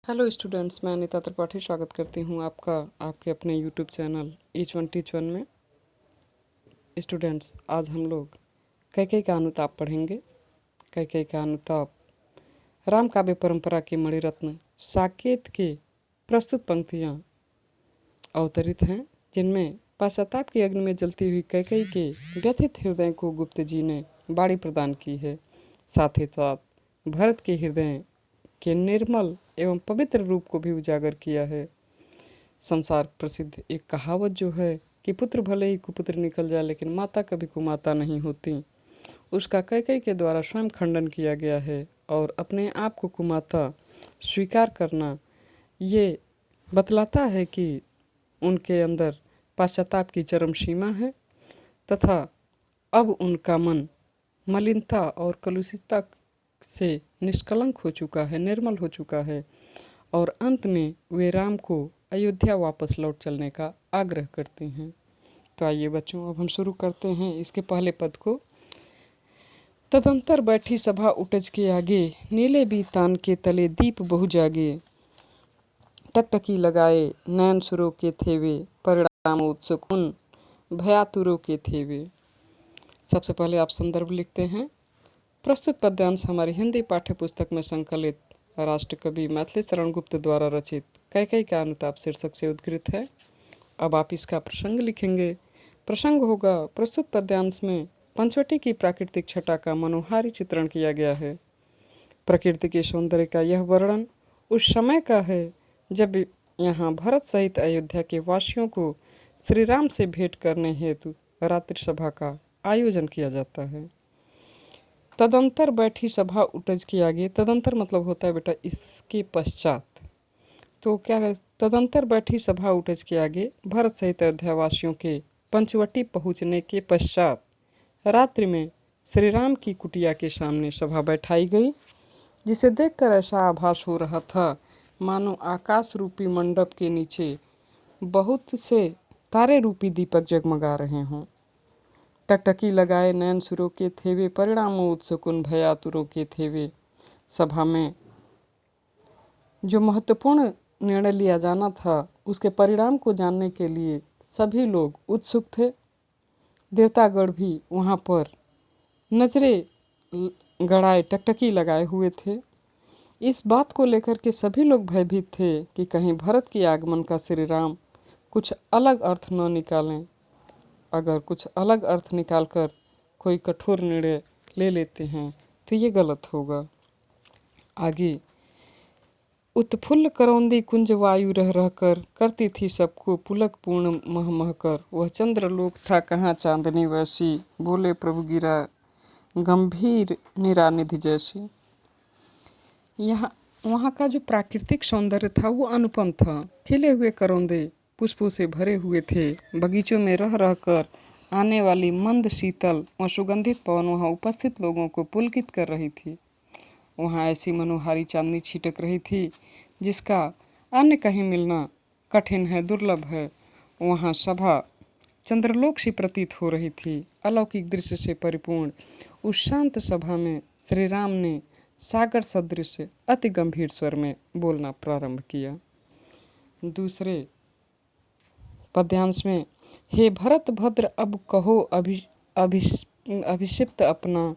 Hello students, मैं अनीता त्रिपाठी स्वागत करती हूँ आपका आपके अपने YouTube channel each one teach one में। स्टूडेंट्स, आज हम लोग कैकेयी का अनुताप पढ़ेंगे। कैकेयी का अनुताप राम काव्य परंपरा के मणिरत्न साकेत के प्रस्तुत पंक्तियाँ अवतरित हैं, जिनमें पश्चाताप की अग्नि में जलती हुई कैकेयी के व्यथित हृदय को गुप्त जी ने बाड़ी प्रदान की है। साथ ही साथ भरत के हृदय के निर्मल एवं पवित्र रूप को भी उजागर किया है। संसार प्रसिद्ध एक कहावत जो है कि पुत्र भले ही कुपुत्र निकल जाए लेकिन माता कभी कुमाता नहीं होती, उसका कैकेयी के द्वारा स्वयं खंडन किया गया है। और अपने आप को कुमाता स्वीकार करना ये बतलाता है कि उनके अंदर पश्चाताप की चरम सीमा है तथा अब उनका मन मलिनता और कलुषितता से निष्कलंक हो चुका है, निर्मल हो चुका है। और अंत में वे राम को अयोध्या वापस लौट चलने का आग्रह करते हैं। तो आइए बच्चों, अब हम शुरू करते हैं इसके पहले पद को। तदंतर बैठी सभा उटज के आगे, नीले बीतान के तले दीप बहु जागे। टकटकी लगाए नयन सुरों के थे वे, परिणाम उत्सुक उन भयातुरों के थे वे। सबसे पहले आप संदर्भ लिखते हैं। प्रस्तुत पद्यांश हमारी हिंदी पाठ्य पुस्तक में संकलित राष्ट्र कवि मैथिली शरण गुप्त द्वारा रचित कैकेयी का अनुताप शीर्षक से उद्धृत है। अब आप इसका प्रसंग लिखेंगे। प्रसंग होगा, प्रस्तुत पद्यांश में पंचवटी की प्राकृतिक छटा का मनोहारी चित्रण किया गया है। प्रकृति के सौंदर्य का यह वर्णन उस समय का है जब यहाँ भरत सहित अयोध्या के वासियों को श्री राम से भेंट करने हेतु रात्रि सभा का आयोजन किया जाता है। तदंतर बैठी सभा उटज के आगे, तदंतर मतलब होता है बेटा इसके पश्चात। तो क्या है, तदंतर बैठी सभा उटज के आगे भरत सहित अयोध्यावासियों के पंचवटी पहुँचने के पश्चात रात्रि में श्री राम की कुटिया के सामने सभा बैठाई गई, जिसे देखकर ऐसा आभास हो रहा था मानो आकाश रूपी मंडप के नीचे बहुत से तारे रूपी दीपक जगमगा रहे हों। टकटकी लगाए नयन सुरों के थे वे, परिणामों उत्सुकुन भयातुरों के थे वे। सभा में जो महत्वपूर्ण निर्णय लिया जाना था उसके परिणाम को जानने के लिए सभी लोग उत्सुक थे। देवतागण भी वहाँ पर नजरें गड़ाए टकटकी लगाए हुए थे। इस बात को लेकर के सभी लोग भयभीत थे कि कहीं भरत के आगमन का श्री राम कुछ अलग अर्थ न निकालें। अगर कुछ अलग अर्थ निकालकर कोई कठोर निर्णय ले लेते हैं तो ये गलत होगा। आगे, उत्फुल्ल करौंदी कुंज वायु रह रह कर करती थी सबको पुलक पूर्ण मह मह कर। वह चंद्रलोक था कहाँ चांदनी वैसी, बोले प्रभु गिरा गंभीर निरानिधि जैसी। यहाँ वहाँ का जो प्राकृतिक सौंदर्य था वो अनुपम था। खिले हुए करौंदे पुष्पों से भरे हुए थे। बगीचों में रह रह कर आने वाली मंद शीतल और सुगंधित पवन वहाँ उपस्थित लोगों को पुलकित कर रही थी। वहाँ ऐसी मनोहारी चांदनी छिटक रही थी जिसका अन्य कहीं मिलना कठिन है, दुर्लभ है। वहाँ सभा चंद्रलोक सी प्रतीत हो रही थी, अलौकिक दृश्य से परिपूर्ण। उस शांत सभा में श्री राम ने सागर सदृश अति गंभीर स्वर में बोलना प्रारंभ किया। दूसरे पद्यांश में, हे भरत भद्र अब कहो अभिषिप्त अपना,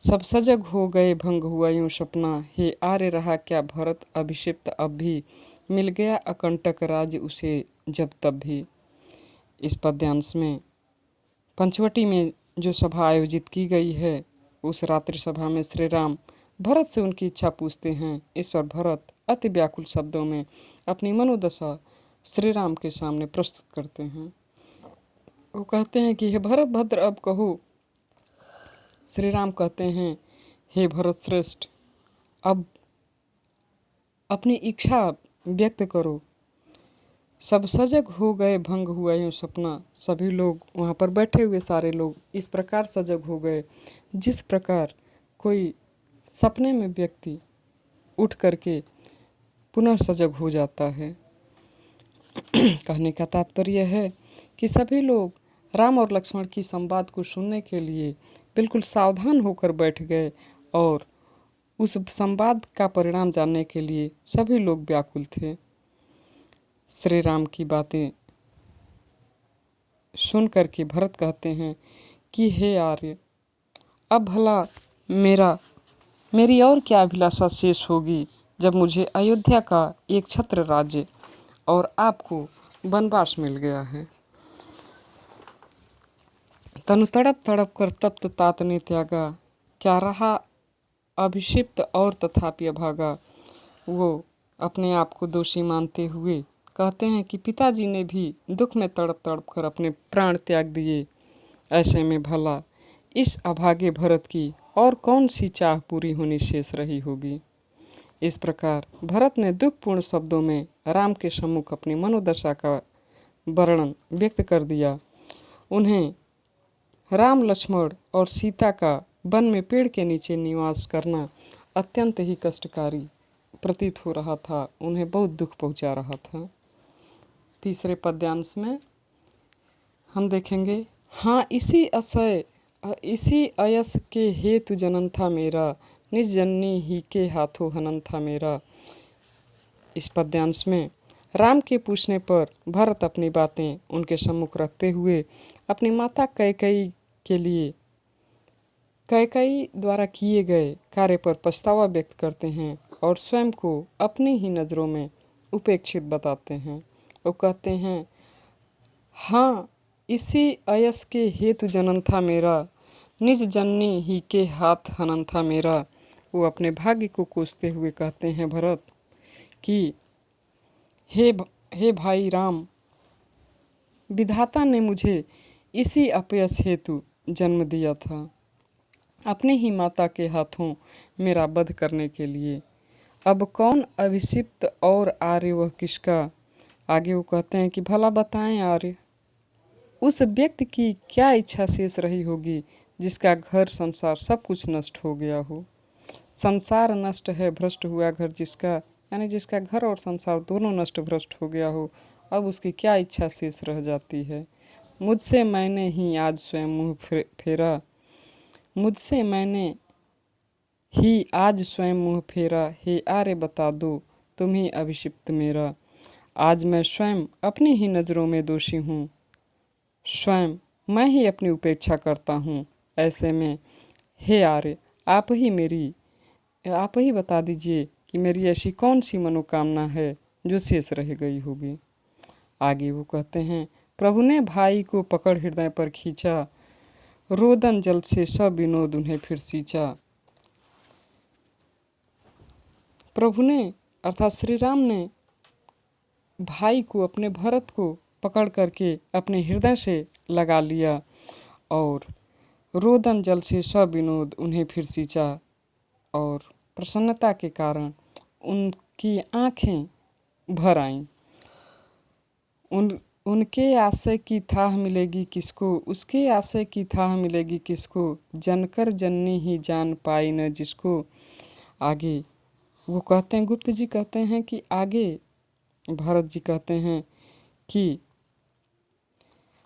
सब सजग हो गए भंग हुआ यूं सपना। हे आर्य रहा क्या भरत अभिषिप्त अब भी, मिल गया अकंटक राज उसे जब तब भी। इस पद्यांश में पंचवटी में जो सभा आयोजित की गई है उस रात्रि सभा में श्री राम भरत से उनकी इच्छा पूछते हैं। इस पर भरत अति व्याकुल शब्दों में अपनी मनोदशा श्री राम के सामने प्रस्तुत करते हैं। वो कहते हैं कि हे भरत भद्र अब कहो। श्री राम कहते हैं, हे भरत श्रेष्ठ, अब अपनी इच्छा व्यक्त करो। सब सजग हो गए भंग हुआ यूं सपना। सभी लोग वहाँ पर बैठे हुए सारे लोग इस प्रकार सजग हो गए जिस प्रकार कोई सपने में व्यक्ति उठ करके पुनः सजग हो जाता है। कहने का तात्पर्य है कि सभी लोग राम और लक्ष्मण की संवाद को सुनने के लिए बिल्कुल सावधान होकर बैठ गए और उस संवाद का परिणाम जानने के लिए सभी लोग व्याकुल थे। श्री राम की बातें सुन कर के भरत कहते हैं कि हे आर्य, अब भला मेरी और क्या अभिलाषा शेष होगी, जब मुझे अयोध्या का एक छत्र राज्य और आपको वनवास मिल गया है। तनु तड़प तड़प कर तप्त तात ने त्यागा, क्या रहा अभिषिप्त और तथापि अभागा। वो अपने आप को दोषी मानते हुए कहते हैं कि पिताजी ने भी दुख में तड़प तड़प कर अपने प्राण त्याग दिए, ऐसे में भला इस अभागे भरत की और कौन सी चाह पूरी होनी शेष रही होगी। इस प्रकार भरत ने दुखपूर्ण शब्दों में राम के सम्मुख अपनी मनोदशा का वर्णन व्यक्त कर दिया। उन्हें राम लक्ष्मण और सीता का वन में पेड़ के नीचे निवास करना अत्यंत ही कष्टकारी प्रतीत हो रहा था, उन्हें बहुत दुख पहुंचा रहा था। तीसरे पद्यांश में हम देखेंगे, हाँ इसी अयस के हेतु जनन था मेरा, निज जननी ही के हाथों हनन था मेरा। इस पद्यांश में राम के पूछने पर भरत अपनी बातें उनके सम्मुख रखते हुए अपनी माता कैकेयी के लिए कैकेयी द्वारा किए गए कार्य पर पछतावा व्यक्त करते हैं और स्वयं को अपनी ही नज़रों में उपेक्षित बताते हैं। वो कहते हैं, हाँ इसी अयस के हेतु जनन था मेरा, निज जननी ही के हाथ हनन था मेरा। वो अपने भाग्य को कोसते हुए कहते हैं भरत कि हे भाई राम, विधाता ने मुझे इसी अपयस हेतु जन्म दिया था, अपने ही माता के हाथों मेरा वध करने के लिए। अब कौन अभिषिप्त और आर्य वह किसका। आगे वो कहते हैं कि भला बताएं आर्य, उस व्यक्ति की क्या इच्छा शेष रही होगी जिसका घर संसार सब कुछ नष्ट हो गया हो। संसार नष्ट है भ्रष्ट हुआ घर जिसका, यानी जिसका घर और संसार दोनों नष्ट भ्रष्ट हो गया हो, अब उसकी क्या इच्छा शेष रह जाती है। मुझसे मैंने ही आज स्वयं मुँह फेरा, मुझसे मैंने ही आज स्वयं मुँह फेरा, हे आर्य बता दो तुम ही अभिषिप्त मेरा। आज मैं स्वयं अपनी ही नज़रों में दोषी हूँ, स्वयं मैं ही अपनी उपेक्षा करता हूँ। ऐसे में हे आर्य, आप ही बता दीजिए कि मेरी ऐसी कौन सी मनोकामना है जो शेष रह गई होगी। आगे वो कहते हैं, प्रभु ने भाई को पकड़ हृदय पर खींचा, रोदन जल से सब विनोद उन्हें फिर सींचा। प्रभु ने अर्थात श्री राम ने भाई को, अपने भरत को पकड़ करके अपने हृदय से लगा लिया और रोदन जल से सब विनोद उन्हें फिर सींचा, और प्रसन्नता के कारण उनकी आँखें भर आईं। उनके आशय की थाह मिलेगी किसको, उसके आशय की थाह मिलेगी किसको, जनकर जननी ही जान पाई न जिसको। आगे वो कहते हैं, गुप्त जी कहते हैं कि आगे भरत जी कहते हैं कि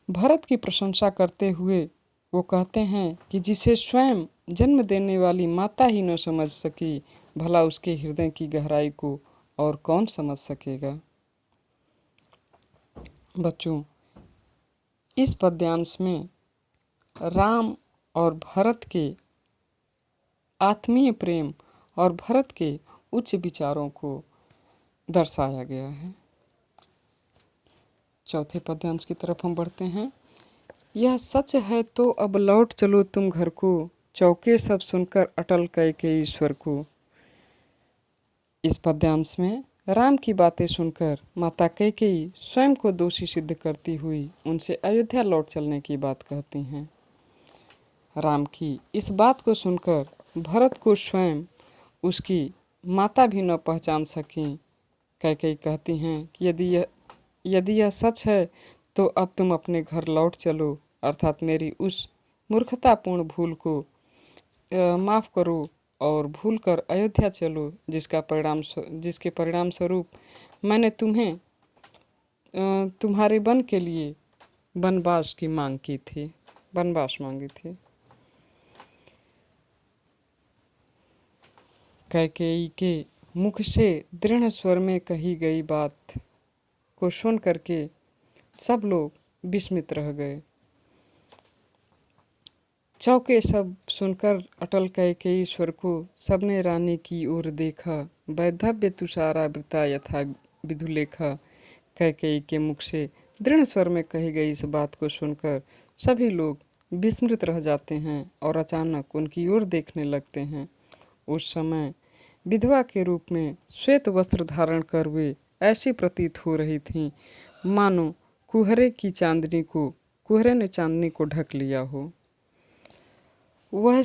भरत की प्रशंसा करते हुए वो कहते हैं कि जिसे स्वयं जन्म देने वाली माता ही न समझ सकी, भला उसके हृदय की गहराई को और कौन समझ सकेगा। बच्चों, इस पद्यांश में राम और भरत के आत्मीय प्रेम और भरत के उच्च विचारों को दर्शाया गया है। चौथे पद्यांश की तरफ हम बढ़ते हैं। यह सच है तो अब लौट चलो तुम घर को, चौके सब सुनकर अटल कैकेयी ईश्वर को। इस पद्यांश में राम की बातें सुनकर माता कैकेयी स्वयं को दोषी सिद्ध करती हुई उनसे अयोध्या लौट चलने की बात कहती हैं। राम की इस बात को सुनकर भरत को स्वयं उसकी माता भी न पहचान सकीं। कैकेयी कहती हैं कि यदि यह सच है तो अब तुम अपने घर लौट चलो, अर्थात मेरी उस मूर्खतापूर्ण भूल को माफ़ करो और भूल कर अयोध्या चलो, जिसके परिणाम स्वरूप मैंने तुम्हें तुम्हारे वन के लिए वनवास मांगी थी। कैकेयी के मुख से दृढ़ स्वर में कही गई बात को सुन करके सब लोग विस्मित रह गए। चौके सब सुनकर अटल कैकेयी स्वर को सबने रानी की ओर देखा। वैधव्य तुषारा वृता यथा विधुलेखा। कैकेयी के मुख से दृढ़ स्वर में कही गई इस बात को सुनकर सभी लोग विस्मृत रह जाते हैं और अचानक उनकी ओर देखने लगते हैं। उस समय विधवा के रूप में श्वेत वस्त्र धारण कर वे ऐसी प्रतीत हो रही थीं मानो कुहरे ने चांदनी को ढक लिया हो। वह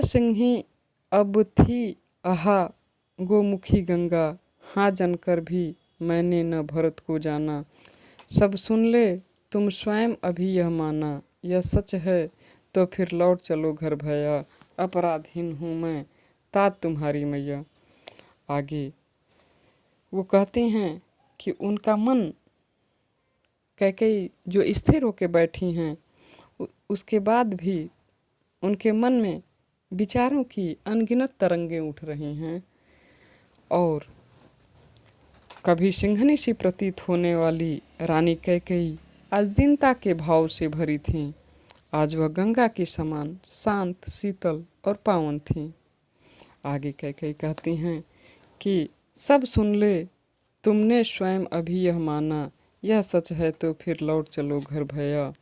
सिंही अब थी आहा गोमुखी गंगा। हाँ जानकर भी मैंने न भरत को जाना। सब सुन ले तुम स्वयं अभी यह माना। यह सच है तो फिर लौट चलो घर भैया। अपराधीन हूँ मैं तात तुम्हारी मैया। आगे वो कहते हैं कि उनका मन कैकेयी जो स्थिर होकर बैठी हैं उसके बाद भी उनके मन में विचारों की अनगिनत तरंगें उठ रही हैं और कभी सिंहनी सी प्रतीत होने वाली रानी कैकेयी आज दीनता के भाव से भरी थीं। आज वह गंगा के समान शांत, शीतल और पावन थीं। आगे कैकेयी कहती हैं कि सब सुन ले तुमने स्वयं अभी यह माना। यह सच है तो फिर लौट चलो घर भैया।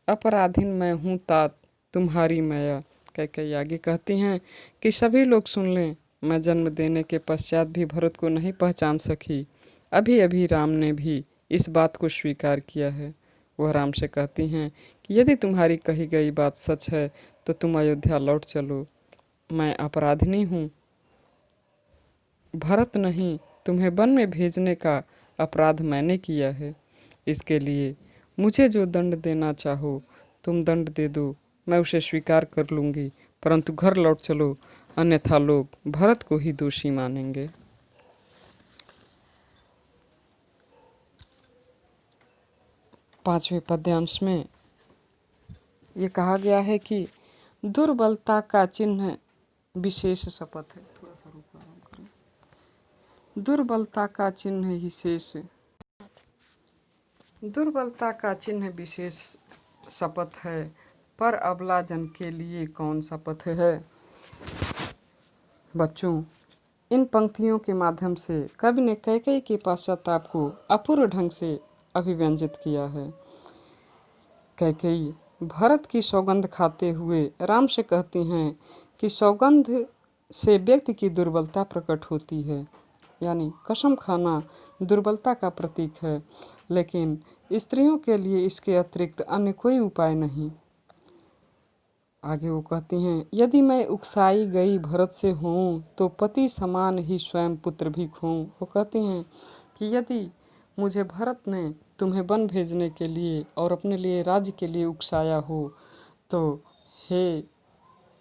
अपराधीन मैं हूँ तात तुम्हारी मैया। कैकेयी आगे कहती हैं कि सभी लोग सुन लें, मैं जन्म देने के पश्चात भी भरत को नहीं पहचान सकी। अभी अभी राम ने भी इस बात को स्वीकार किया है। वह राम से कहती हैं कि यदि तुम्हारी कही गई बात सच है तो तुम अयोध्या लौट चलो। मैं अपराधिनी हूँ, भरत नहीं, तुम्हें वन में भेजने का अपराध मैंने किया है। इसके लिए मुझे जो दंड देना चाहो तुम दंड दे दो, मैं उसे स्वीकार कर लूँगी, परंतु घर लौट चलो, अन्यथा लोग भरत को ही दोषी मानेंगे। पांचवें पद्यांश में ये कहा गया है कि दुर्बलता का चिन्ह विशेष शपथ है। थोड़ा सा रुको, आराम करें। दुर्बलता का चिन्ह विशेष शपथ है, पर अबला जन के लिए कौन शपथ है। बच्चों, इन पंक्तियों के माध्यम से कवि ने कैकेयी के पश्चाताप को अपूर्व ढंग से अभिव्यंजित किया है। कैकेयी भरत की सौगंध खाते हुए राम से कहती हैं कि सौगंध से व्यक्ति की दुर्बलता प्रकट होती है, यानी कसम खाना दुर्बलता का प्रतीक है, लेकिन स्त्रियों के लिए इसके अतिरिक्त अन्य कोई उपाय नहीं। आगे वो कहती हैं, यदि मैं उकसाई गई भरत से हूँ तो पति समान ही स्वयं पुत्र भी खोऊं। वो कहती हैं कि यदि मुझे भरत ने तुम्हें वन भेजने के लिए और अपने लिए राज्य के लिए उकसाया हो तो हे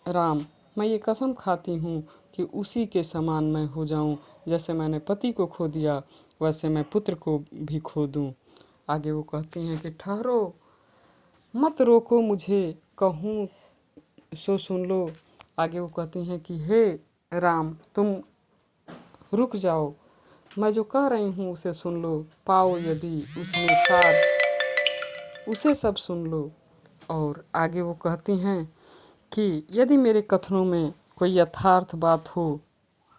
राम, मैं ये कसम खाती हूँ कि उसी के समान मैं हो जाऊँ। जैसे मैंने पति को खो दिया वैसे मैं पुत्र को भी खो दूँ। आगे वो कहती हैं कि ठहरो मत रोको मुझे, कहूँ सो सुन लो। आगे वो कहती हैं कि हे राम, तुम रुक जाओ, मैं जो कह रही हूँ उसे सुन लो। पाओ यदि उसमें सार उसे सब सुन लो। और आगे वो कहती हैं कि यदि मेरे कथनों में कोई यथार्थ बात हो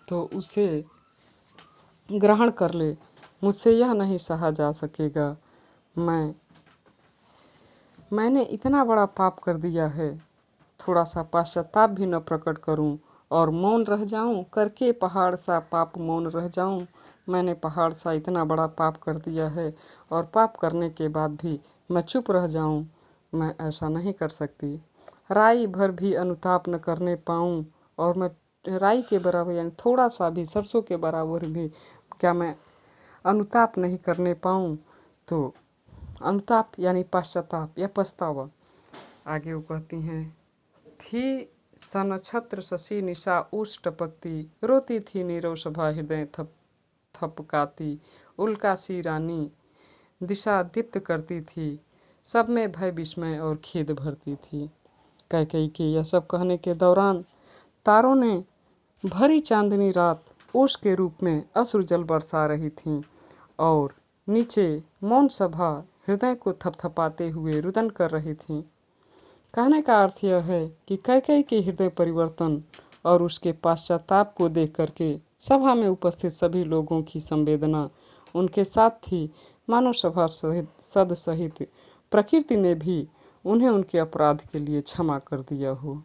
तो उसे ग्रहण कर ले, मुझसे यह नहीं सहा जा सकेगा। मैंने इतना बड़ा पाप कर दिया है, थोड़ा सा पश्चाताप भी न प्रकट करूं और मौन रह जाऊं, करके पहाड़ सा पाप मौन रह जाऊं। मैंने पहाड़ सा इतना बड़ा पाप कर दिया है और पाप करने के बाद भी मैं चुप रह जाऊं, मैं ऐसा नहीं कर सकती। राई भर भी अनुताप न करने पाऊं और मैं राई के बराबर यानी थोड़ा सा भी सरसों के बराबर भी क्या मैं अनुताप नहीं करने पाऊं, तो अनुताप यानी पश्चाताप या पछतावा। आगे वो कहती हैं, थी सनक्षत्र शशि निशा उष टपकती, रोती थी नीरव सभा हृदय थपकाती, उल्का सी रानी दिशा दीप्त करती थी, सब में भय विस्मय और खेद भरती थी। कैकेयी के यह सब कहने के दौरान तारों ने भरी चांदनी रात ओस के रूप में अश्रु जल बरसा रही थीं और नीचे मौन सभा हृदय को थपथपाते हुए रुदन कर रही थी। कहने का अर्थ यह है कि कैकेयी के हृदय परिवर्तन और उसके पश्चाताप को देख करके सभा में उपस्थित सभी लोगों की संवेदना उनके साथ थी, मानो सभा सद सहित प्रकृति ने भी उन्हें उनके अपराध के लिए क्षमा कर दिया हो।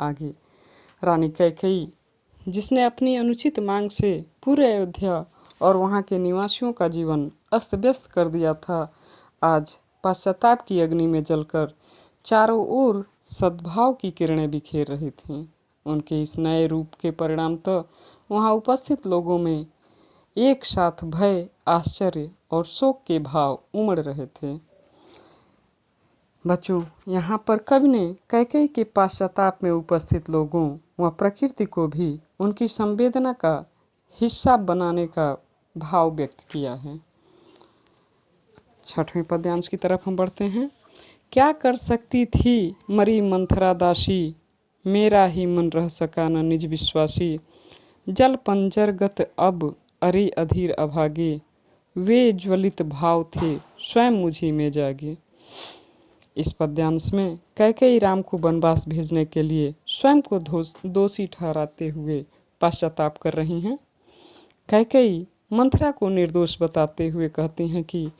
आगे रानी कैकेयी, जिसने अपनी अनुचित मांग से पूरे अयोध्या और वहाँ के निवासियों का जीवन अस्त व्यस्त कर दिया था, आज पश्चाताप की अग्नि में जलकर चारों ओर सद्भाव की किरणें बिखेर रही थीं। उनके इस नए रूप के परिणाम तो वहाँ उपस्थित लोगों में एक साथ भय, आश्चर्य और शोक के भाव उमड़ रहे थे। बच्चों, यहाँ पर कवि ने कैकेयी के पश्चाताप में उपस्थित लोगों व प्रकृति को भी उनकी संवेदना का हिस्सा बनाने का भाव व्यक्त किया है। 6वें पद्यांश की तरफ हम बढ़ते हैं। क्या कर सकती थी मरी मंथरा दासी, मेरा ही मन रह सका न निज विश्वासी। जल पंजरगत अब अरे अधीर अभागे, वे ज्वलित भाव थे स्वयं मुझी में जागे। इस पद्यांश में कैकेयी राम को वनवास भेजने के लिए स्वयं को दोषी ठहराते हुए पश्चाताप कर रही हैं। कैकेयी मंथरा को निर्दोष बताते हुए कहती हैं कि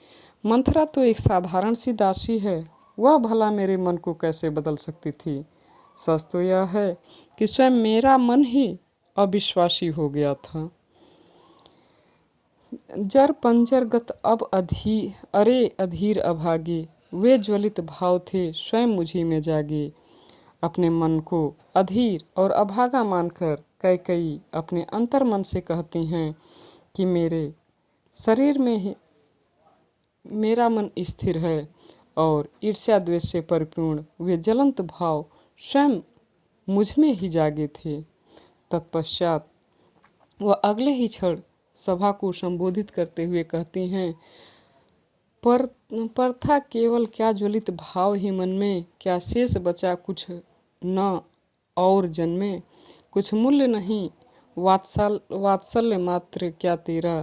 मंथरा तो एक साधारण सी दासी है, वह भला मेरे मन को कैसे बदल सकती थी। सच तो यह है कि स्वयं मेरा मन ही अविश्वासी हो गया था। जर पंजरगत अब अरे अधीर अभागे, वे ज्वलित भाव थे स्वयं मुझी में जागे। अपने मन को अधीर और अभागा मानकर कैकेयी अपने अंतर मन से कहती हैं कि मेरे शरीर में ही मेरा मन स्थिर है और ईर्ष्या द्वेष से परिपूर्ण वे ज्वलंत भाव स्वयं मुझ में ही जागे थे। तत्पश्चात वह अगले ही क्षण सभा को संबोधित करते हुए कहती हैं, पर था केवल क्या ज्वलित भाव ही मन में, क्या शेष बचा कुछ न और जन्मे। कुछ मूल्य नहीं वात्सल्य मात्र क्या तेरा,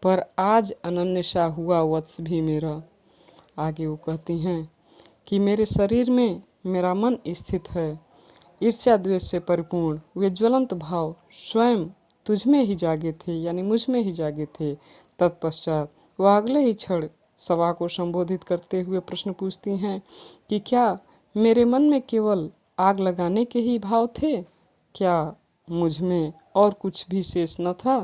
पर आज अनन्य सा हुआ वत्स भी मेरा। आगे वो कहती हैं कि मेरे शरीर में मेरा मन स्थित है, ईर्ष्या द्वेष से परिपूर्ण वे ज्वलंत भाव स्वयं तुझ में ही जागे थे, यानी मुझ में ही जागे थे। तत्पश्चात वह अगले ही क्षण सभा को संबोधित करते हुए प्रश्न पूछती हैं कि क्या मेरे मन में केवल आग लगाने के ही भाव थे, क्या मुझ में और कुछ भी शेष न था।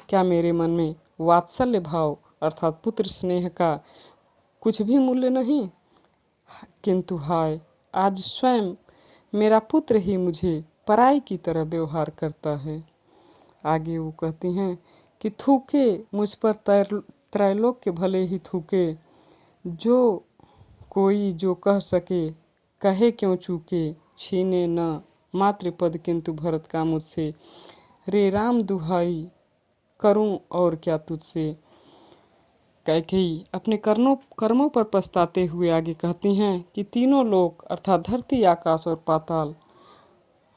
क्या मेरे मन में वात्सल्य भाव अर्थात पुत्र स्नेह का कुछ भी मूल्य नहीं, किंतु हाय आज स्वयं मेरा पुत्र ही मुझे पराई की तरह व्यवहार करता है। आगे वो कहती हैं कि थूके मुझ पर त्रैलोक्य भले ही थूके, जो कोई जो कह सके कहे क्यों चूके, छीने न मातृपद किंतु भरत का मुझसे, रे राम दुहाई करूं और क्या तुझसे। कैकेयी अपने कर्मों पर पछताते हुए आगे कहती हैं कि तीनों लोक अर्थात धरती, आकाश और पाताल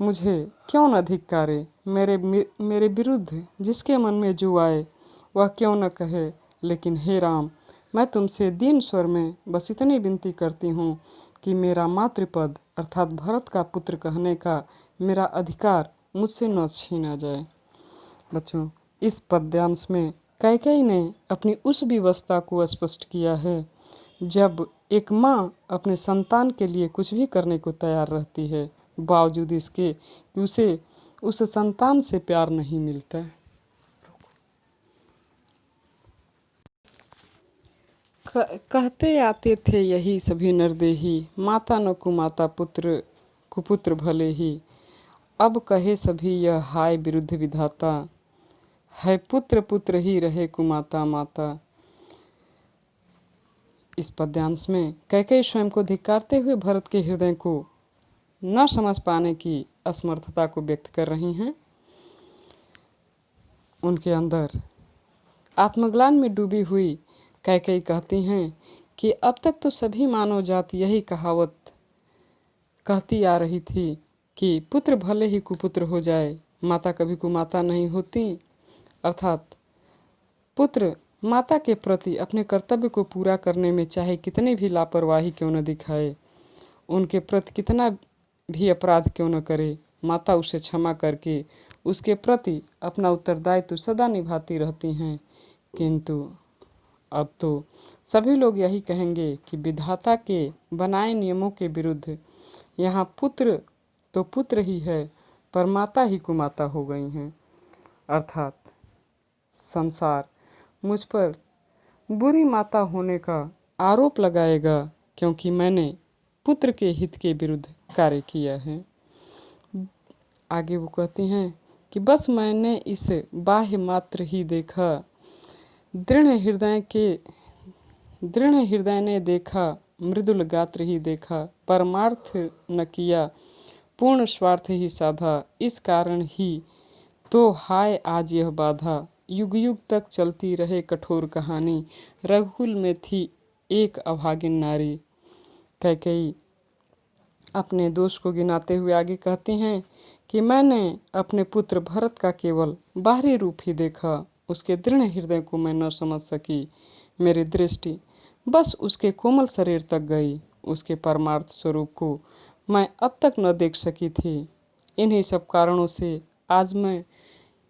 मुझे क्यों न धिक्कारे, मेरे विरुद्ध जिसके मन में जो आए वह क्यों न कहे। लेकिन हे राम, मैं तुमसे दीन स्वर में बस इतनी विनती करती हूँ कि मेरा मातृपद अर्थात भरत का पुत्र कहने का मेरा अधिकार मुझसे न छीना जाए। बच्चों, इस पद्यांश में कैकेयी ने अपनी उस विवशता को स्पष्ट किया है जब एक माँ अपने संतान के लिए कुछ भी करने को तैयार रहती है, बावजूद इसके कि उसे उस संतान से प्यार नहीं मिलता। कहते आते थे यही सभी नरदेही, माता न कुमाता पुत्र कुपुत्र भले ही। अब कहे सभी यह हाय विरुद्ध विधाता, है पुत्र पुत्र ही रहे कुमाता माता। इस पद्यांश में कैकेयी स्वयं को धिक्कारते हुए भरत के हृदय को न समझ पाने की असमर्थता को व्यक्त कर रही हैं। उनके अंदर आत्मग्लानि में डूबी हुई कैकेयी कहती हैं कि अब तक तो सभी मानव जाति यही कहावत कहती आ रही थी कि पुत्र भले ही कुपुत्र हो जाए, माता कभी कुमाता नहीं होती। अर्थात पुत्र माता के प्रति अपने कर्तव्य को पूरा करने में चाहे कितनी भी लापरवाही क्यों न दिखाए, उनके प्रति कितना भी अपराध क्यों न करे, माता उसे क्षमा करके उसके प्रति अपना उत्तरदायित्व सदा निभाती रहती हैं। किंतु अब तो सभी लोग यही कहेंगे कि विधाता के बनाए नियमों के विरुद्ध यहाँ पुत्र तो पुत्र ही है, पर माता ही कुमाता हो गई हैं। अर्थात संसार मुझ पर बुरी माता होने का आरोप लगाएगा, क्योंकि मैंने पुत्र के हित के विरुद्ध कार्य किया है। आगे वो कहती हैं कि बस मैंने इस बाह्य मात्र ही देखा, दृढ़ हृदय ने देखा, मृदुल गात्र ही देखा, परमार्थ न किया, पूर्ण स्वार्थ ही साधा, इस कारण ही तो हाय आज यह बाधा, युग युग तक चलती रहे कठोर कहानी, रघुकुल में थी एक अभागिन नारी। कैकेयी अपने दोष को गिनाते हुए आगे कहती हैं कि मैंने अपने पुत्र भरत का केवल बाहरी रूप ही देखा, उसके दृढ़ हृदय को मैं न समझ सकी। मेरी दृष्टि बस उसके कोमल शरीर तक गई, उसके परमार्थ स्वरूप को मैं अब तक न देख सकी थी। इन्हीं सब कारणों से आज मैं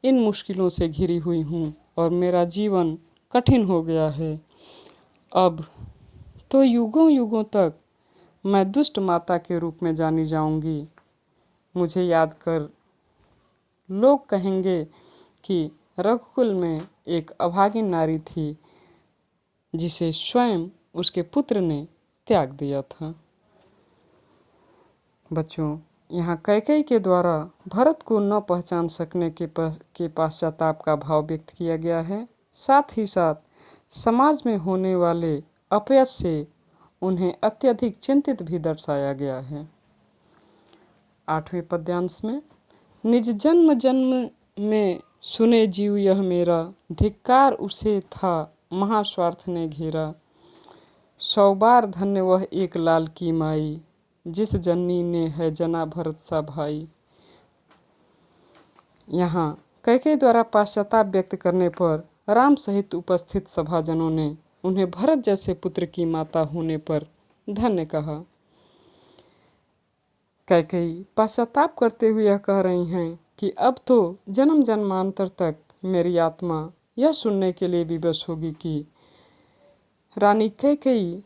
इन मुश्किलों से घिरी हुई हूँ और मेरा जीवन कठिन हो गया है। अब तो युगों युगों तक मैं दुष्ट माता के रूप में जानी जाऊंगी। मुझे याद कर लोग कहेंगे कि रघुकुल में एक अभागिन नारी थी जिसे स्वयं उसके पुत्र ने त्याग दिया था। बच्चों, यहाँ कैकेयी के द्वारा भरत को न पहचान सकने के पश्चाताप का भाव व्यक्त किया गया है। साथ ही साथ समाज में होने वाले अपयश से उन्हें अत्यधिक चिंतित भी दर्शाया गया है। 8वें पद्यांश में निज जन्म जन्म में सुने जीव यह मेरा, धिक्कार उसे था महास्वार्थ ने घेरा, 100 बार धन्य वह एक लाल की माई, जिस जननी ने है जना भरत सा भाई। यहाँ कैकेयी द्वारा पश्चाताप व्यक्त करने पर राम सहित उपस्थित सभाजनों ने उन्हें भरत जैसे पुत्र की माता होने पर धन्य कहा। कैकेयी पश्चाताप करते हुए यह कह रही हैं कि अब तो जन्म जन्मांतर तक मेरी आत्मा यह सुनने के लिए विवश होगी कि रानी कैकेयी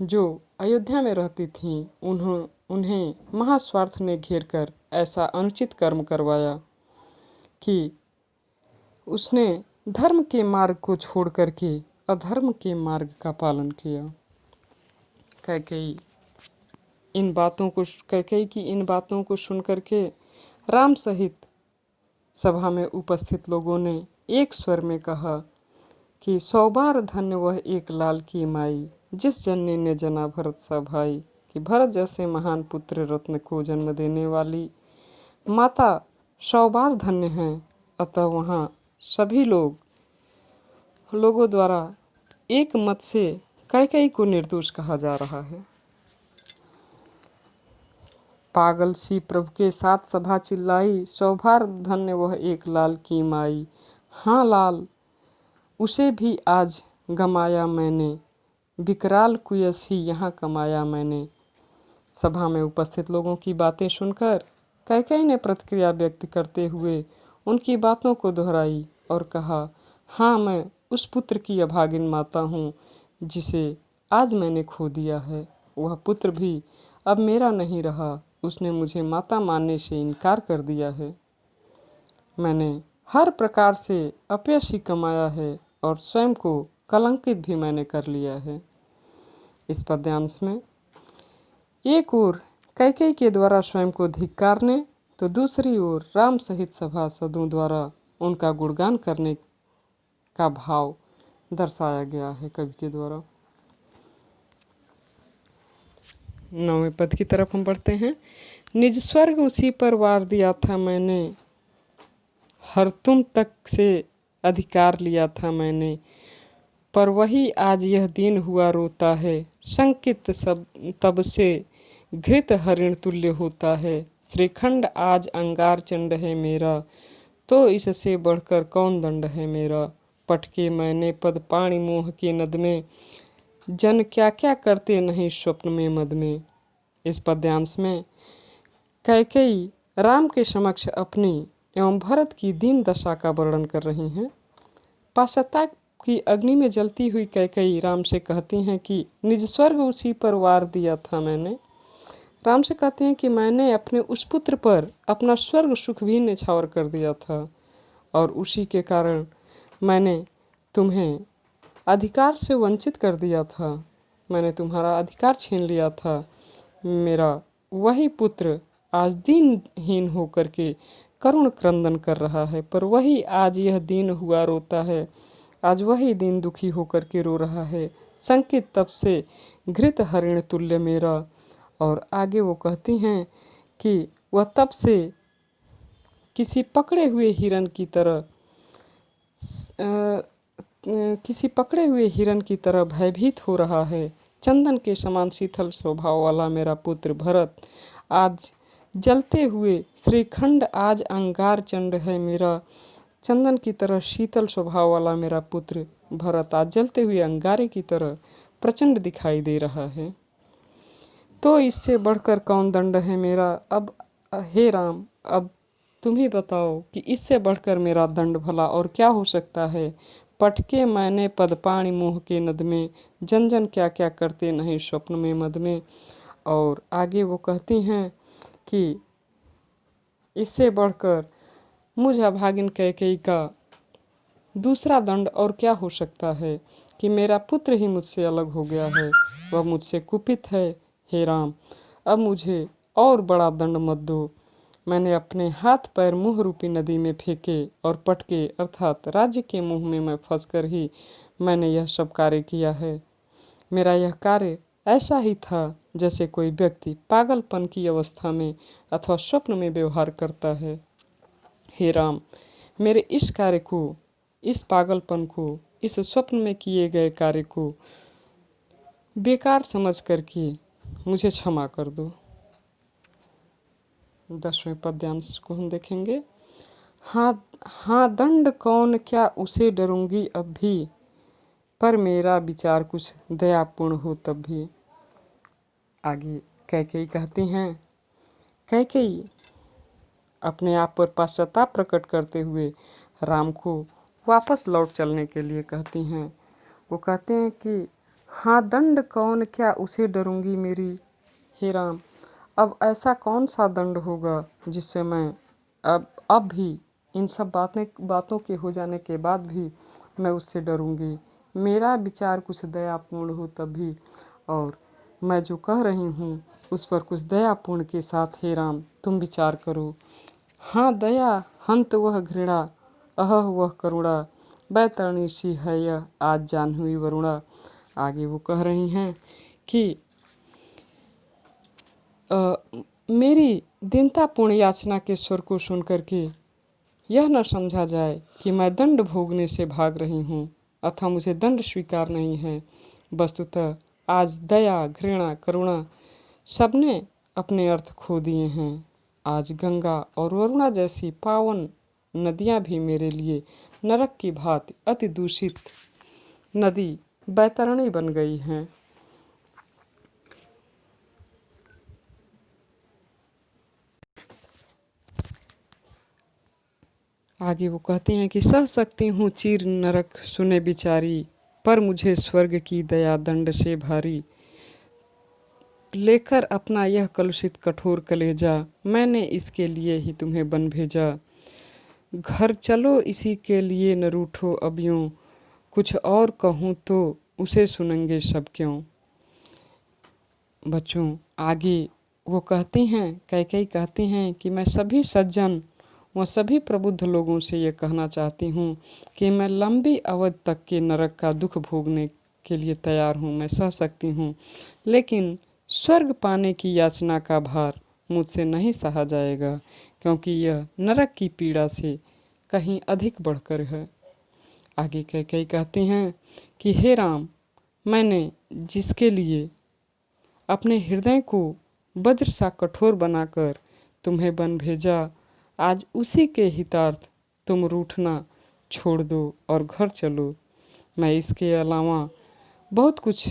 जो अयोध्या में रहती थीं, उन्हें महास्वार्थ ने घेर कर ऐसा अनुचित कर्म करवाया कि उसने धर्म के मार्ग को छोड़ करके अधर्म के मार्ग का पालन किया। कैकेयी की इन बातों को सुन करके राम सहित सभा में उपस्थित लोगों ने एक स्वर में कहा कि 100 बार धन्य वह एक लाल की माई, जिस जननी ने जना भरत सा भाई। कि भरत जैसे महान पुत्र रत्न को जन्म देने वाली माता 100 बार धन्य हैं। अतः वहाँ सभी लोगों द्वारा एक मत से कैकेयी को निर्दोष कहा जा रहा है। पागल सी प्रभु के साथ सभा चिल्लाई, 100 बार धन्य वह एक लाल की माई। हाँ लाल, उसे भी आज गमाया मैंने, विकराल कुयस ही यहाँ कमाया मैंने। सभा में उपस्थित लोगों की बातें सुनकर कैकेयी ने प्रतिक्रिया व्यक्त करते हुए उनकी बातों को दोहराई और कहा, हाँ मैं उस पुत्र की अभागिन माता हूँ जिसे आज मैंने खो दिया है। वह पुत्र भी अब मेरा नहीं रहा, उसने मुझे माता मानने से इनकार कर दिया है। मैंने हर प्रकार से अपयश ही कमाया है और स्वयं को कलंकित भी मैंने कर लिया है। इस पद्यांश में एक ओर कैकेयी के द्वारा स्वयं को धिक्कारने तो दूसरी ओर राम सहित सभासदों द्वारा उनका गुणगान करने का भाव दर्शाया गया है कवि के द्वारा। 9वें पद की तरफ हम बढ़ते हैं। निज स्वर्ग उसी पर वार दिया था मैंने, हर तुम तक से अधिकार लिया था मैंने, पर वही आज यह दिन हुआ रोता है, संकित सब तब से घृत हरिण तुल्य होता है, श्रीखंड आज अंगार चंड है मेरा, तो इससे बढ़कर कौन दंड है मेरा। पटके मैंने पद पाणि मोह के नद में, जन क्या क्या करते नहीं स्वप्न में मद में। इस पद्यांश में कैकेयी राम के समक्ष अपनी एवं भरत की दीन दशा का वर्णन कर रही हैं। पश्चाताप की अग्नि में जलती हुई कैकेयी राम से कहती हैं कि निज स्वर्ग उसी पर वार दिया था मैंने। राम से कहते हैं कि मैंने अपने उस पुत्र पर अपना स्वर्ग सुख भी न्यौछावर कर दिया था, और उसी के कारण मैंने तुम्हें अधिकार से वंचित कर दिया था, मैंने तुम्हारा अधिकार छीन लिया था। मेरा वही पुत्र आज दीनहीन होकर के करुण क्रंदन कर रहा है, पर वही आज यह दीन हुआ रोता है, आज वही दीन दुखी होकर के रो रहा है। संकित तप से घृत हरिण तुल्य मेरा। और आगे वो कहती हैं कि वह तब से किसी पकड़े हुए हिरन की तरह भयभीत हो रहा है। चंदन के समान शीतल स्वभाव वाला मेरा पुत्र भरत आज जलते हुए, श्रीखंड आज अंगार चंड है मेरा, चंदन की तरह शीतल स्वभाव वाला मेरा पुत्र भरत आज जलते हुए अंगारे की तरह प्रचंड दिखाई दे रहा है। तो इससे बढ़कर कौन दंड है मेरा। अब हे राम, अब तुम ही बताओ कि इससे बढ़कर मेरा दंड भला और क्या हो सकता है। पटके मैंने पद पाणि मोह के नद में, जन जन क्या क्या करते नहीं स्वप्न में मद में। और आगे वो कहती हैं कि इससे बढ़कर मुझ अभागिन कैकेयी का दूसरा दंड और क्या हो सकता है कि मेरा पुत्र ही मुझसे अलग हो गया है, वह मुझसे कुपित है। हे राम, अब मुझे और बड़ा दंड मत दो। मैंने अपने हाथ पैर मुँह रूपी नदी में फेंके और पटके अर्थात राज्य के मुँह में मैं फंसकर ही मैंने यह सब कार्य किया है। मेरा यह कार्य ऐसा ही था जैसे कोई व्यक्ति पागलपन की अवस्था में अथवा स्वप्न में व्यवहार करता है। हे राम, मेरे इस कार्य को, इस पागलपन को, इस स्वप्न में किए गए कार्य को बेकार समझ करके मुझे क्षमा कर दो। 10वें पद्यांश को हम देखेंगे। हाँ दंड कौन क्या उसे डरूंगी अब भी, पर मेरा विचार कुछ दयापूर्ण हो तब भी। आगे कैकेयी कहती हैं, कैकेयी अपने आप पर पश्चाताप प्रकट करते हुए राम को वापस लौट चलने के लिए कहती हैं। वो कहते हैं कि हाँ दंड कौन क्या उसे डरूंगी मेरी। हे राम, अब ऐसा कौन सा दंड होगा जिससे मैं अब भी इन सब बातों के हो जाने के बाद भी मैं उससे डरूंगी। मेरा विचार कुछ दयापूर्ण हो तभी, और मैं जो कह रही हूँ उस पर कुछ दयापूर्ण के साथ हे राम तुम विचार करो। हाँ दया हंत वह घृणा, अहह वह करुणा, बैतरणी सी है यह आज जाह्नवी वरुणा। आगे वो कह रही हैं कि मेरी दीनतापूर्ण याचना के स्वर को सुन करके यह न समझा जाए कि मैं दंड भोगने से भाग रही हूँ अथवा मुझे दंड स्वीकार नहीं है। वस्तुतः आज दया घृणा करुणा सबने अपने अर्थ खो दिए हैं। आज गंगा और वरुणा जैसी पावन नदियाँ भी मेरे लिए नरक की भांति अति दूषित नदी बैतरणी बन गई हैं। आगे वो कहते हैं कि सह सकती हूँ चीर नरक सुने बिचारी, पर मुझे स्वर्ग की दया दंड से भारी। लेकर अपना यह कलुषित कठोर कलेजा, मैंने इसके लिए ही तुम्हें बन भेजा। घर चलो इसी के लिए न रूठो अब यूं, कुछ और कहूँ तो उसे सुनेंगे सब क्यों। बच्चों, आगे वो कहती हैं, कैकेयी कहती हैं कि मैं सभी सज्जन व सभी प्रबुद्ध लोगों से ये कहना चाहती हूँ कि मैं लंबी अवधि तक के नरक का दुख भोगने के लिए तैयार हूँ, मैं सह सकती हूँ, लेकिन स्वर्ग पाने की याचना का भार मुझसे नहीं सहा जाएगा, क्योंकि यह नरक की पीड़ा से कहीं अधिक बढ़कर है। आगे कैकेयी कहती हैं कि हे राम, मैंने जिसके लिए अपने हृदय को वज्र सा कठोर बनाकर तुम्हें बन भेजा आज उसी के हितार्थ, तुम रूठना छोड़ दो और घर चलो। मैं इसके अलावा बहुत कुछ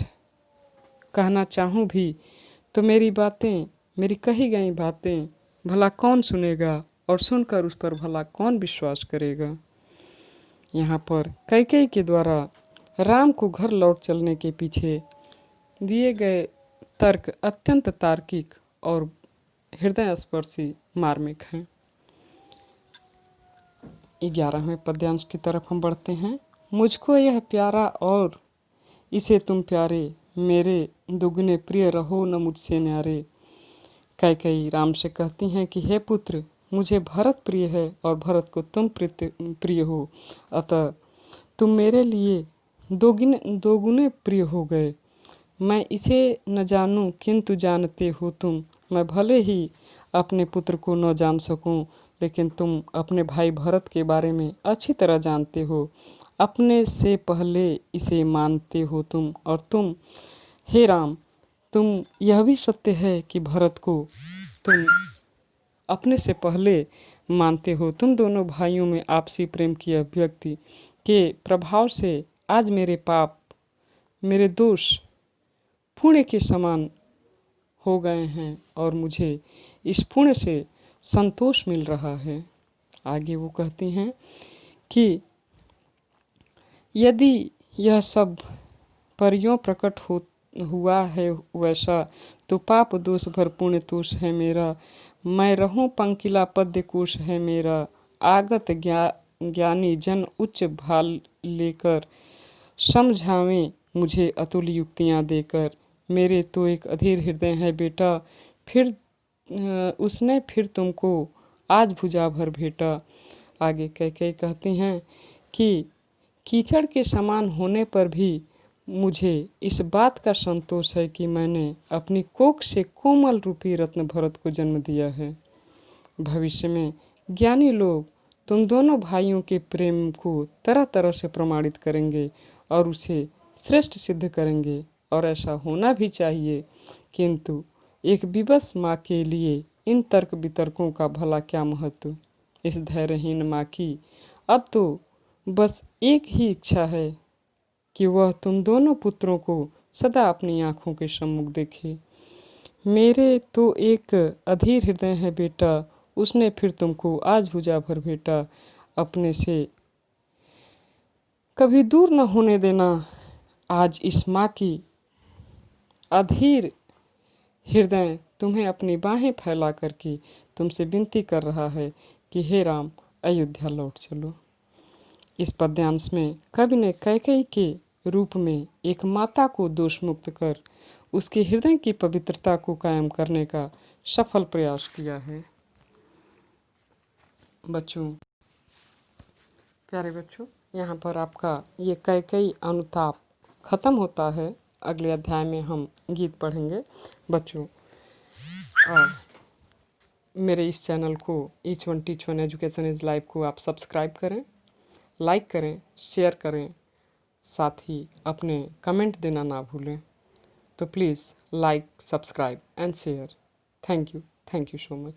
कहना चाहूँ भी तो मेरी बातें, मेरी कही गई बातें भला कौन सुनेगा और सुनकर उस पर भला कौन विश्वास करेगा। यहाँ पर कैकेयी के द्वारा राम को घर लौट चलने के पीछे दिए गए तर्क अत्यंत तार्किक और हृदय स्पर्शी मार्मिक हैं। 11वें पद्यांश की तरफ हम बढ़ते हैं। मुझको यह प्यारा और इसे तुम प्यारे, मेरे दुगने प्रिय रहो न मुझसे न्यारे। कैकेयी राम से कहती हैं कि हे पुत्र, मुझे भरत प्रिय है और भरत को तुम प्रिय हो, अतः तुम मेरे लिए दोगुने प्रिय हो गए। मैं इसे न जानूं किंतु जानते हो तुम। मैं भले ही अपने पुत्र को न जान सकूं, लेकिन तुम अपने भाई भरत के बारे में अच्छी तरह जानते हो। अपने से पहले इसे मानते हो तुम, और तुम हे राम, तुम यह भी सत्य है कि भरत को तुम अपने से पहले मानते हो। तुम दोनों भाइयों में आपसी प्रेम की अभिव्यक्ति के प्रभाव से आज मेरे पाप, मेरे दोष पुण्य के समान हो गए हैं और मुझे इस पुण्य से संतोष मिल रहा है। आगे वो कहती हैं कि यदि यह सब पर यों प्रकट हुआ है वैसा, तो पाप दोष भर पुण्य तोष है मेरा। मैं रहूं पंकिला पद्य कोश है मेरा। आगत ज्ञानी जन उच्च भाल लेकर, समझावें मुझे अतुल युक्तियाँ देकर। मेरे तो एक अधीर हृदय है बेटा, फिर उसने फिर तुमको आज भुजा भर भेटा। आगे कैकेयी कहती हैं कि कीचड़ के समान होने पर भी मुझे इस बात का संतोष है कि मैंने अपनी कोख से कोमल रूपी रत्न भरत को जन्म दिया है। भविष्य में ज्ञानी लोग तुम दोनों भाइयों के प्रेम को तरह तरह से प्रमाणित करेंगे और उसे श्रेष्ठ सिद्ध करेंगे, और ऐसा होना भी चाहिए। किंतु एक विवश माँ के लिए इन तर्क वितर्कों का भला क्या महत्व। इस धैर्यहीन माँ की अब तो बस एक ही इच्छा है कि वह तुम दोनों पुत्रों को सदा अपनी आँखों के सम्मुख देखे। मेरे तो एक अधीर हृदय है बेटा, उसने फिर तुमको आज भुजा भर भेटा। अपने से कभी दूर न होने देना। आज इस माँ की अधीर हृदय तुम्हें अपनी बाहें फैला करके तुमसे विनती कर रहा है कि हे राम, अयोध्या लौट चलो। इस पद्यांश में कवि ने कैकेयी के रूप में एक माता को दोष मुक्त कर उसके हृदय की पवित्रता को कायम करने का सफल प्रयास किया है। बच्चों, प्यारे बच्चों, यहाँ पर आपका ये कैकेयी अनुताप खत्म होता है। अगले अध्याय में हम गीत पढ़ेंगे। बच्चों, मेरे इस चैनल को each one teach one education is life को आप सब्सक्राइब करें, लाइक करें, शेयर करें, साथ ही अपने कमेंट देना ना भूलें। तो please like, subscribe and share. Thank you so much.